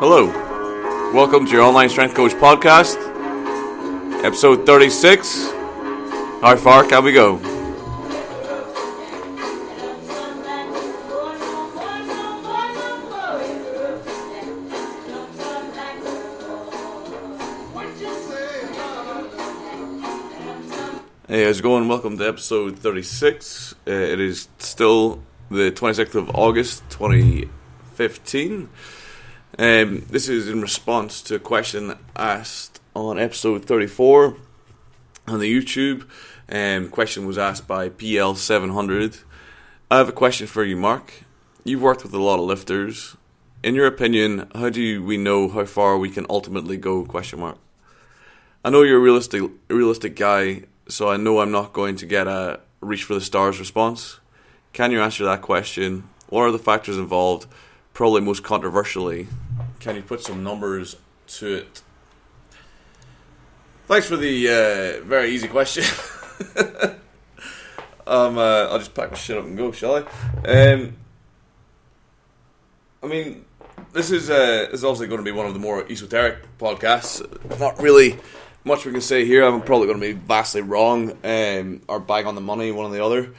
Hello, welcome to your Online Strength Coach podcast, episode 36. How far can we go? Hey, how's it going? Welcome to episode 36. It is still the 26th of August 2015. This is in response to a question asked on episode 34 on the YouTube. Question was asked by PL700. I have a question for you, Marc. You've worked with a lot of lifters. In your opinion, how do we know how far we can ultimately go? I know you're a realistic guy, so I know I'm not going to get a reach for the stars response. Can you answer that question? What are the factors involved? Probably most controversially, can you put some numbers to it? Thanks for the very easy question. I'll just pack my shit up and go, shall I? This is obviously going to be one of the more esoteric podcasts. Not really much we can say here. I'm probably going to be vastly wrong or bang on the money, one or the other.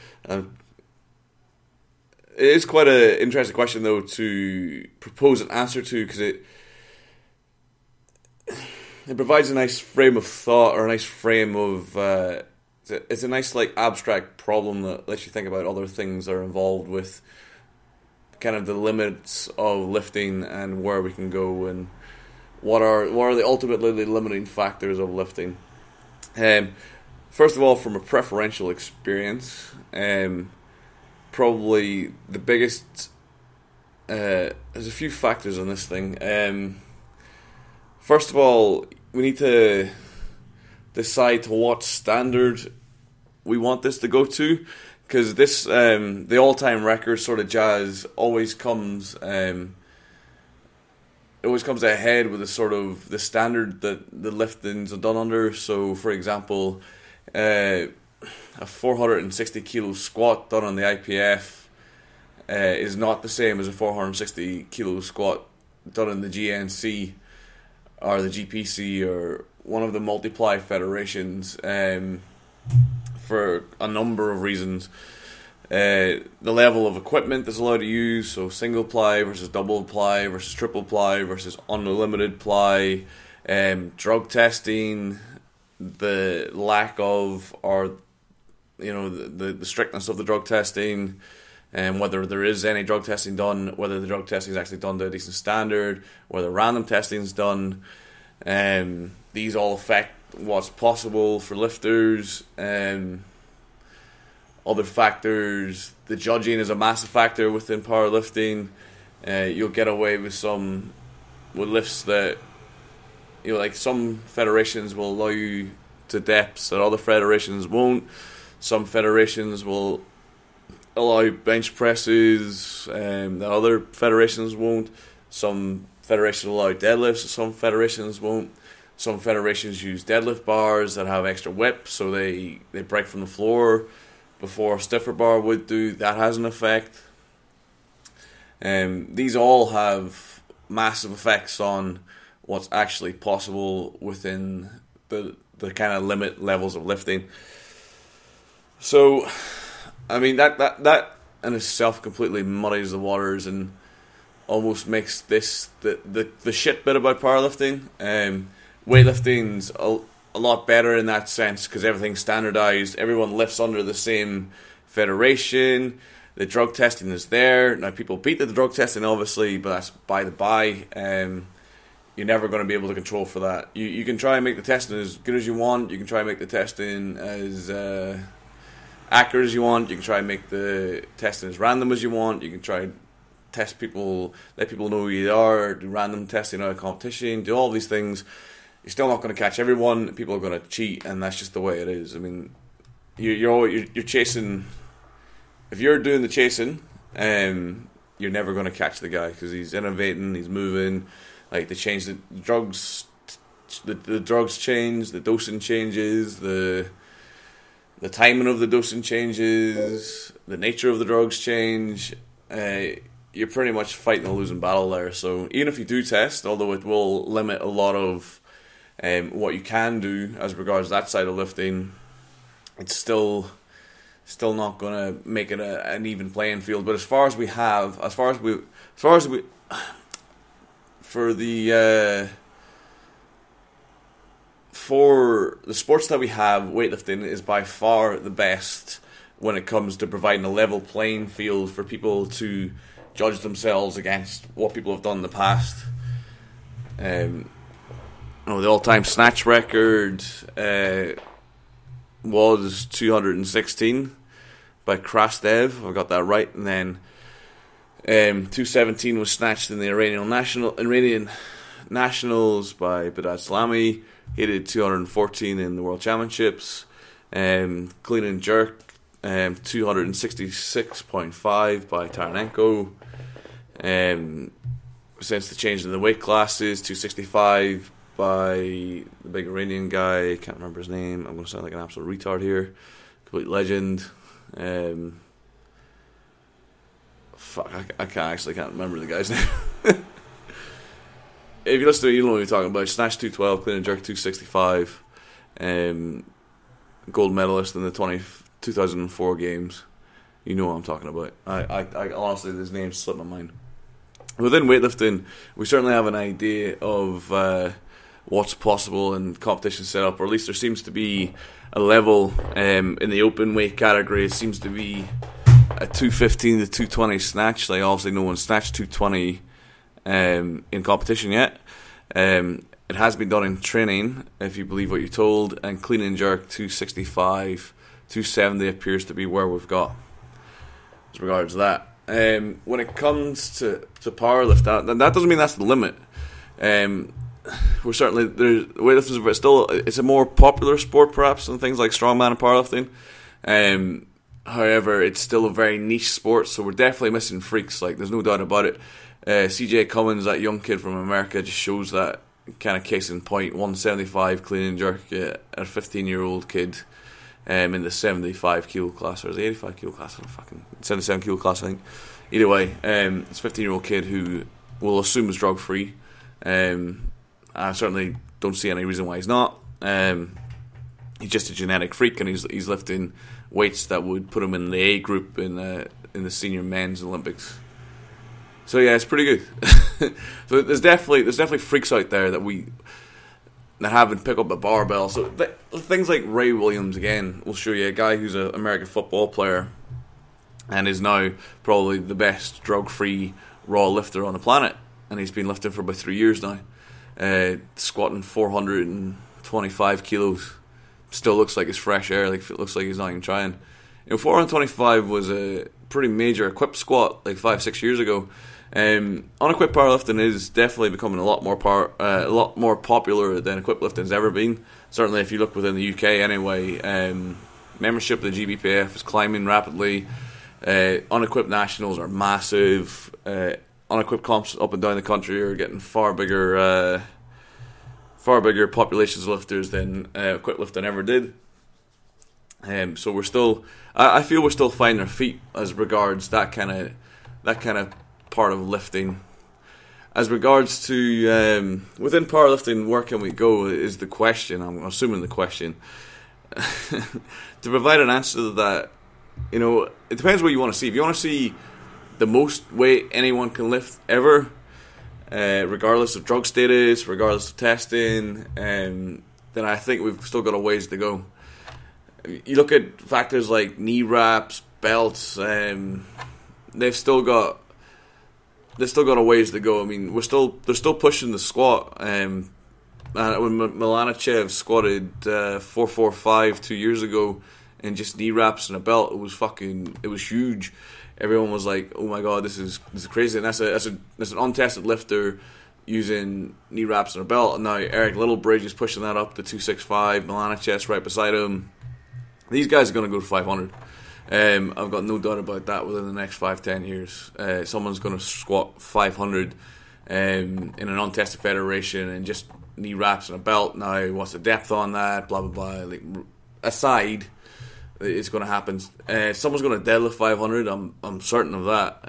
It is quite an interesting question, though, to propose an answer to, because it provides a nice frame of thought, or a nice frame of it's a nice abstract problem that lets you think about other things that are involved with kind of the limits of lifting and where we can go, and what are the ultimately limiting factors of lifting. First of all, from a preferential experience, probably the biggest, there's a few factors on this thing. First of all, we need to decide to what standard we want this to go to, because this, the all-time record sort of jazz always comes, it always comes ahead with the standard that the liftings are done under. So, for example, a 460 kilo squat done on the IPF is not the same as a 460 kilo squat done in the GNC or the GPC or one of the multiply federations, for a number of reasons. The level of equipment that's allowed to use, so single ply versus double ply versus triple ply versus unlimited ply, drug testing, the lack of, or the strictness of the drug testing, and whether there is any drug testing done, whether the drug testing is actually done to a decent standard, whether random testing is done. These all affect what's possible for lifters. Other factors, the judging is a massive factor within powerlifting. You'll get away with lifts that, some federations will allow you to depths that other federations won't. Some federations will allow bench presses that other federations won't. Some federations will allow deadlifts, some federations won't. Some federations use deadlift bars that have extra whip, so they break from the floor before a stiffer bar would do. That has an effect. These all have massive effects on what's actually possible within the kind of limit levels of lifting. So, that in itself completely muddies the waters and almost makes this the shit bit about powerlifting. Weightlifting's a lot better in that sense because everything's standardized. Everyone lifts under the same federation. The drug testing is there. Now, people beat the drug testing, obviously, but that's by the by. You're never going to be able to control for that. You can try and make the testing as good as you want. You can try and make the testing as accurate as you want. You can try and make the testing as random as you want. You can try and test people, let people know who you are, do random testing out of competition, do all these things. You're still not going to catch everyone. People are going to cheat, and that's just the way it is. You're chasing. If you're doing the chasing, you're never going to catch the guy because he's innovating, he's moving. They change the drugs. The drugs change. The dosing changes. The timing of the dosing changes. The nature of the drugs change. you're pretty much fighting a losing battle there. So even if you do test, although it will limit a lot of what you can do as regards that side of lifting, it's still not going to make it an even playing field. But as far as we for the sports that we have, weightlifting is by far the best when it comes to providing a level playing field for people to judge themselves against what people have done in the past. The all-time snatch record was 216 by Krastev. I got that right. And then 217 was snatched in the Iranian Nationals by Badad Salami. He did 214 in the World Championships. Clean and jerk, 266.5 by Taranenko. Since the change in the weight classes, 265 by the big Iranian guy. I can't remember his name. I'm going to sound like an absolute retard here. Complete legend. I can't remember the guy's name. If you listen to it, you know what you're talking about. Snatch 212, clean and jerk 265. Gold medalist in the 2004 games. You know what I'm talking about. I honestly, his name slipped my mind. Within weightlifting, we certainly have an idea of what's possible in competition setup, or at least there seems to be a level in the open weight category. It seems to be a 215 to 220 snatch. Like, obviously no one snatched 220 in competition yet. It has been done in training, if you believe what you're told, and clean and jerk 265, 270 appears to be where we've got as regards to that. When it comes to powerlift, that doesn't mean that's the limit. We're certainly weightlifting is still, it's a more popular sport perhaps than things like strongman and powerlifting. However, it's still a very niche sport, so we're definitely missing freaks. Like, there's no doubt about it. CJ Cummins, that young kid from America, just shows that kind of case in point. 175 clean and jerk at a 15-year-old kid in the 75 kilo class, or is it 85 kilo class? 77 kilo class, I think. Either way, it's a 15-year-old kid who we'll assume is drug free. I certainly don't see any reason why he's not. He's just a genetic freak, and he's lifting weights that would put him in the A group in the senior men's Olympics. So yeah, it's pretty good. So there's definitely freaks out there that haven't picked up a barbell. So things like Ray Williams, again, will show you a guy who's an American football player and is now probably the best drug-free raw lifter on the planet, and he's been lifting for about 3 years now, squatting 425 kilos. Still looks like it's fresh air. Like, it looks like he's not even trying. 425 was a pretty major equipped squat like 5-6 years ago. Unequipped powerlifting is definitely becoming a lot more popular than equipped lifting has ever been. Certainly, if you look within the UK, anyway, membership of the GBPF is climbing rapidly. Unequipped nationals are massive. Unequipped comps up and down the country are getting far bigger populations of lifters than equipped lifting ever did. So we're still, I feel we're still finding our feet as regards that kind of part of lifting. As regards to within powerlifting, where can we go is the question. I'm assuming the question. To provide an answer to that, it depends what you want to see. If you want to see the most weight anyone can lift ever, regardless of drug status, regardless of testing, then I think we've still got a ways to go. You look at factors like knee wraps, belts, they've still got a ways to go. I mean, they're still pushing the squat. When Milanichev squatted 445 2 years ago in just knee wraps and a belt, it was huge. Everyone was like, "Oh my god, this is crazy!" And that's an untested lifter using knee wraps and a belt. And now Eric Littlebridge is pushing that up to 265. Milanichev's right beside him. These guys are going to go to 500. I've got no doubt about that. Within the next 5-10 years, someone's going to squat 500 in an untested federation and just knee wraps and a belt. Now, what's the depth on that? Blah blah blah. Like, aside, it's going to happen. Someone's going to deadlift 500. I'm certain of that.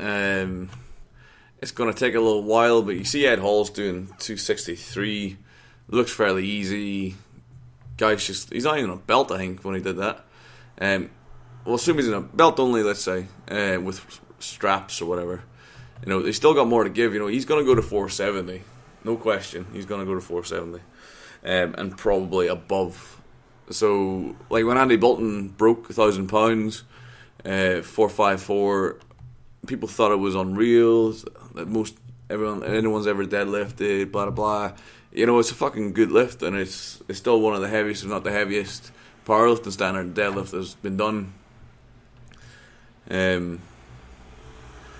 it's going to take a little while, but you see Ed Hall's doing 263. Looks fairly easy. Guy's he's not even a belt, I think, when he did that. Well, assume he's in a belt only, let's say, with straps or whatever. You know, they still got more to give. You know, he's going to go to 470. No question. He's going to go to 470. And probably above. So, like when Andy Bolton broke 1,000 pounds, 454, people thought it was unreal. That anyone's ever deadlifted, blah, blah, blah. You know, it's a fucking good lift, and it's still one of the heaviest, if not the heaviest, powerlifting standard deadlift that's been done.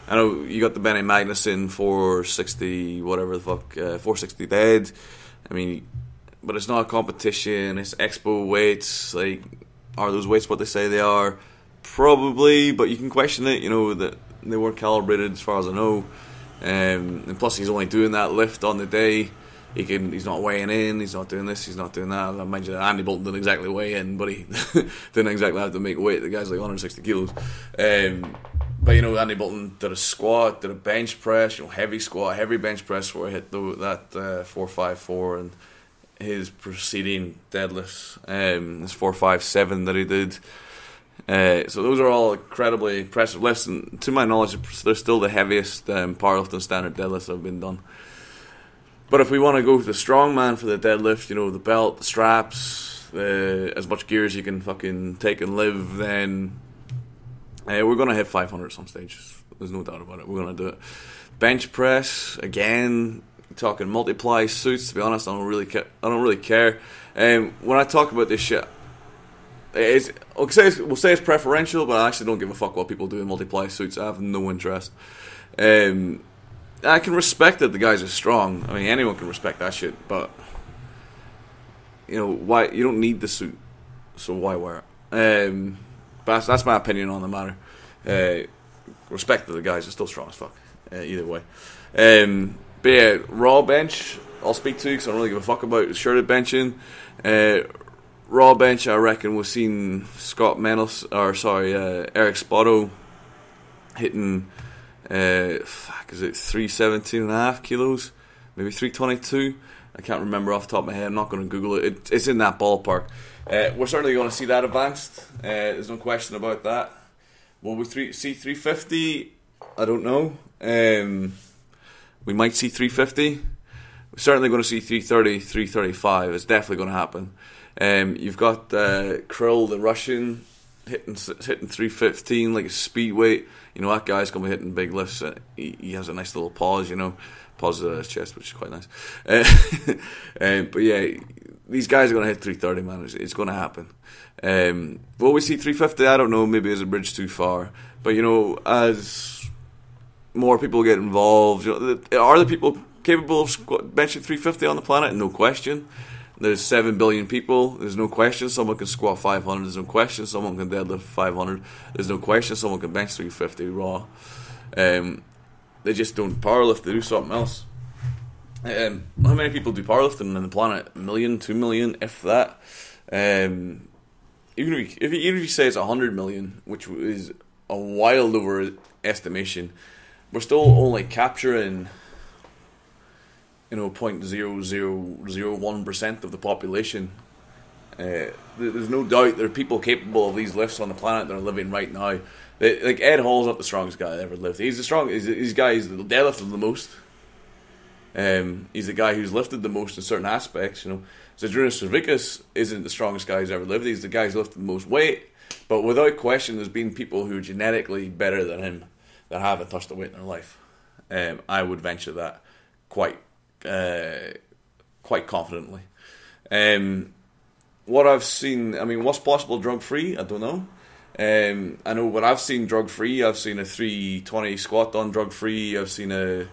I know you got the Benny Magnuson 460, whatever the fuck, 460 dead. I mean, but it's not a competition. It's expo weights. Like, are those weights what they say they are? Probably, but you can question it. You know that they weren't calibrated, as far as I know. And plus, he's only doing that lift on the day. He's not weighing in. He's not doing this. He's not doing that. I mind you, Andy Bolton didn't exactly weigh in, but he didn't exactly have to make weight. The guy's like 160 kilos. But you know, Andy Bolton did a squat, did a bench press, you know, heavy squat, heavy bench press before he hit that 454, and his preceding deadlifts, his 457 that he did. So those are all incredibly impressive lifts, and to my knowledge, they're still the heaviest powerlifting standard deadlifts that have been done. But if we want to go to the strongman for the deadlift, you know, the belt, the straps, as much gear as you can fucking take and live, then we're going to hit 500 at some stage. There's no doubt about it. We're going to do it. Bench press, again, talking multiply suits. To be honest, I don't really care. When I talk about this shit, we'll say it's preferential, but I actually don't give a fuck what people do in multiply suits. I have no interest. I can respect that the guys are strong. I mean, anyone can respect that shit, but you know, why you don't need the suit, so why wear it? But that's my opinion on the matter. Respect that the guys are still strong as fuck. Either way. But yeah, raw bench, I'll speak to because I don't really give a fuck about shirted benching. Raw bench, I reckon we've seen Eric Spoto hitting. Is it 317.5 kilos? Maybe 322? I can't remember off the top of my head. I'm not going to Google it. It's in that ballpark. We're certainly going to see that advanced. There's no question about that. Will we see 350? I don't know. We might see 350. We're certainly going to see 330, 335. It's definitely going to happen. You've got Krill, the Russian, hitting 315 like a speed weight. You know, that guy's going to be hitting big lifts. He has a nice little pause, you know. Pauses at his chest, which is quite nice. But yeah, these guys are going to hit 330, man. It's going to happen. Will we see 350? I don't know. Maybe it's a bridge too far. But, you know, as more people get involved, you know, are the people capable of benching 350 on the planet? No question. There's 7 billion people. There's no question someone can squat 500. There's no question someone can deadlift 500. There's no question someone can bench 350 raw. They just don't powerlift. They do something else. How many people do powerlifting on the planet? 1 million, 2 million, if that. Even if you say it's 100 million, which is a wild overestimation, we're still only capturing, you know, 0.0001% of the population. There's no doubt there are people capable of these lifts on the planet that are living right now. Like Ed Hall's not the strongest guy that ever lived. He's the strongest. He's the guy who's deadlifted the most. He's the guy who's lifted the most in certain aspects. You know, Zydrunas Savickas isn't the strongest guy who's ever lived. He's the guy who's lifted the most weight. But without question, there's been people who are genetically better than him that haven't touched a weight in their life. I would venture that quite confidently. What I've seen, I mean, what's possible drug-free? I don't know. I know what I've seen drug-free. I've seen a 320 squat done drug-free. I've seen a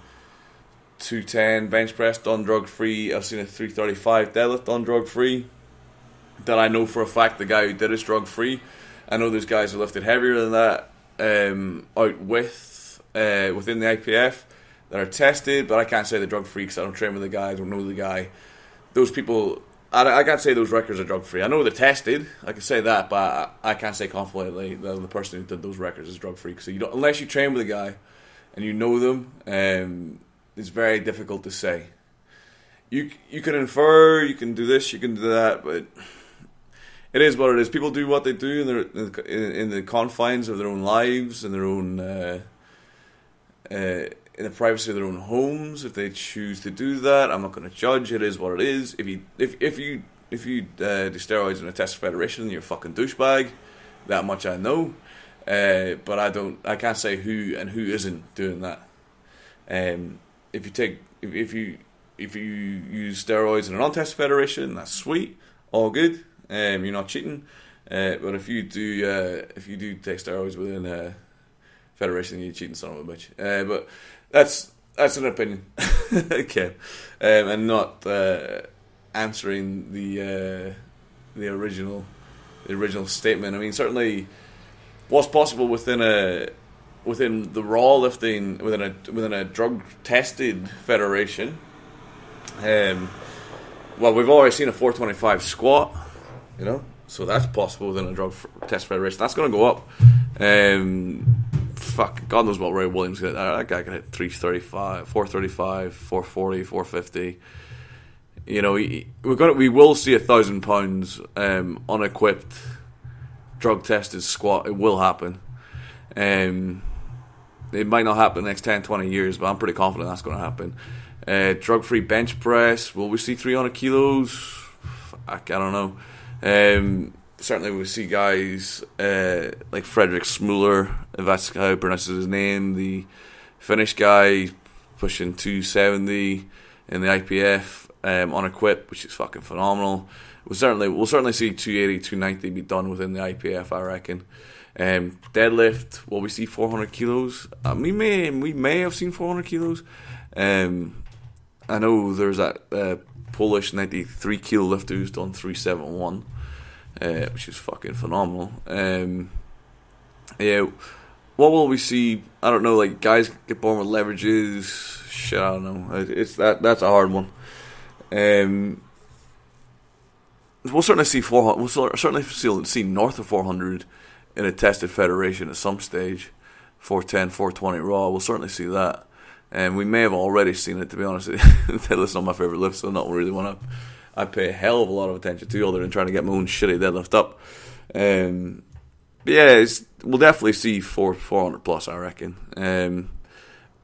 210 bench press done drug-free. I've seen a 335 deadlift done drug-free. That I know for a fact the guy who did it's drug-free. I know there's guys who lifted heavier than that out within the IPF that are tested, but I can't say they're drug-free because I don't train with the guy, I don't know the guy. Those people, I can't say those records are drug-free. I know they're tested, I can say that, but I can't say confidently that the person who did those records is drug-free. So unless you train with a guy and you know them, it's very difficult to say. You can infer, you can do this, you can do that, but it is what it is. People do what they do in the confines of their own lives and their own in the privacy of their own homes. If they choose to do that, I'm not going to judge. It is what it is. If you do steroids in a test federation, you're a fucking douchebag. That much I know. But I can't say who and who isn't doing that. If you use steroids in a non-test federation, that's sweet, all good. You're not cheating. But if you do take steroids within a federation, you're cheating, son of a bitch. But that's an opinion, okay. And not answering the original statement. I mean, certainly, what's possible within the raw lifting within a drug tested federation. Well, we've already seen a 425 squat, so that's possible within a drug test federation. That's going to go up. God knows what Ray Williams can hit. That guy can hit 335, 435, 440, 450. We will see 1,000 pounds unequipped drug tested squat. It will happen. It might not happen in the next 10, 20 years, but I'm pretty confident that's going to happen. Drug free bench press. Will we see 300 kilos? I don't know. Certainly we see guys like Frederick Smuller, if that's how he pronounces his name, the Finnish guy, pushing 270 in the IPF unequipped, which is fucking phenomenal. We'll certainly see 280, 290 be done within the IPF, I reckon. Deadlift, will we see 400 kilos? We may have seen 400 kilos. I know there's that Polish 93 kilo lifter who's done 371. Which is fucking phenomenal. What will we see? I don't know. Like, guys get born with leverages. Shit, I don't know. That's a hard one. We'll certainly see 400. We'll certainly see north of 400 in a tested federation at some stage. 410, 420 raw. We'll certainly see that. And we may have already seen it, to be honest. Deadlift's not my favorite lift, so not really one I pay a hell of a lot of attention to, other than trying to get my own shitty deadlift up. But yeah, we'll definitely see 400 plus, I reckon.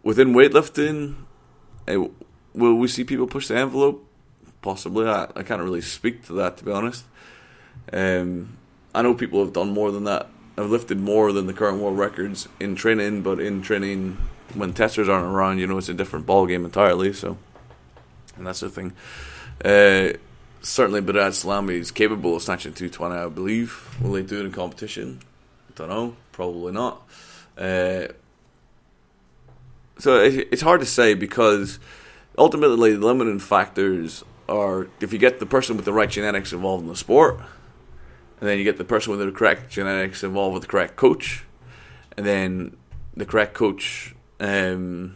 Within weightlifting, will we see people push the envelope? Possibly. I can't really speak to that, to be honest. I know people have done more than that. I've lifted more than the current world records in training, but in training, when testers aren't around, it's a different ball game entirely. So, and that's the thing. Certainly Badad Salami is capable of snatching 220, I believe. Will they do it in competition? Don't know. Probably not. So it's hard to say, because ultimately the limiting factors are if you get the person with the right genetics involved in the sport, and then you get the person with the correct genetics involved with the correct coach, and then the correct coach and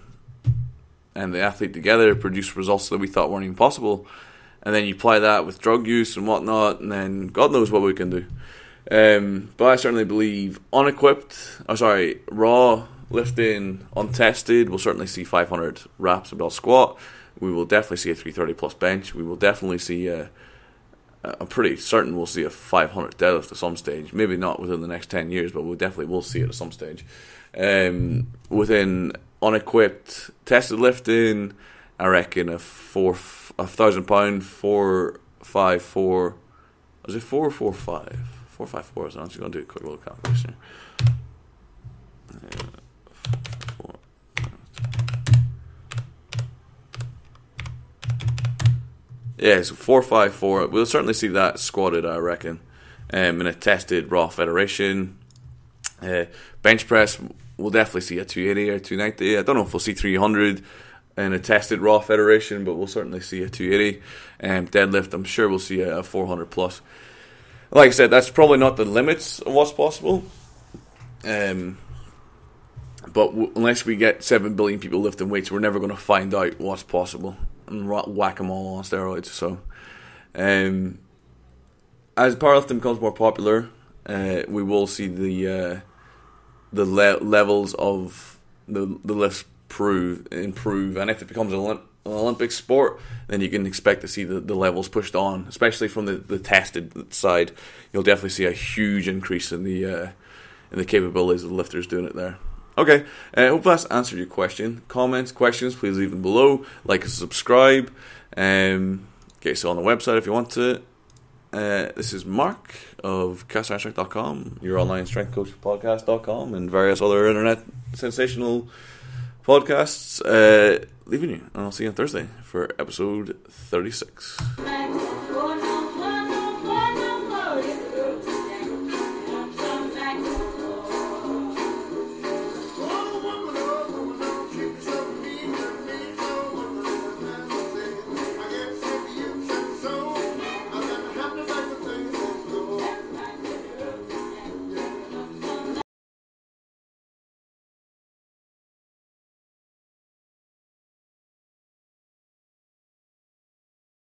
the athlete together produce results that we thought weren't even possible. And then you apply that with drug use and whatnot, and then God knows what we can do. But I certainly believe raw lifting, untested, we'll certainly see 500 reps about squat. We will definitely see a 330 plus bench. We will definitely see I'm pretty certain we'll see a 500 deadlift at some stage. Maybe not within the next 10 years, but we definitely will see it at some stage. Within unequipped tested lifting, I reckon a 1,000 pound 454. Was it 445? 454. So I'm just going to do a quick little calculation. Yeah, so 454. We'll certainly see that squatted, I reckon, in a tested raw federation. Bench press, we'll definitely see a 280 or 290. I don't know if we'll see 300 in a tested raw federation, but we'll certainly see a 280. Deadlift, I'm sure we'll see a 400 plus. Like I said, that's probably not the limits of what's possible. But unless we get 7 billion people lifting weights, we're never going to find out what's possible and whack them all on steroids. So, as powerlifting becomes more popular, we will see the levels of the lifts improve, and if it becomes an Olympic sport, then you can expect to see the levels pushed on, especially from the tested side. You'll definitely see a huge increase in the capabilities of the lifters doing it there. Okay, I hope that's answered your question. Comments, questions, please leave them below. Like and subscribe. Get us on the website if you want to. This is Marc of CastIronStrength.com, your online strength coach podcast.com, and various other internet sensational podcasts. Leaving you, and I'll see you on Thursday for episode 36.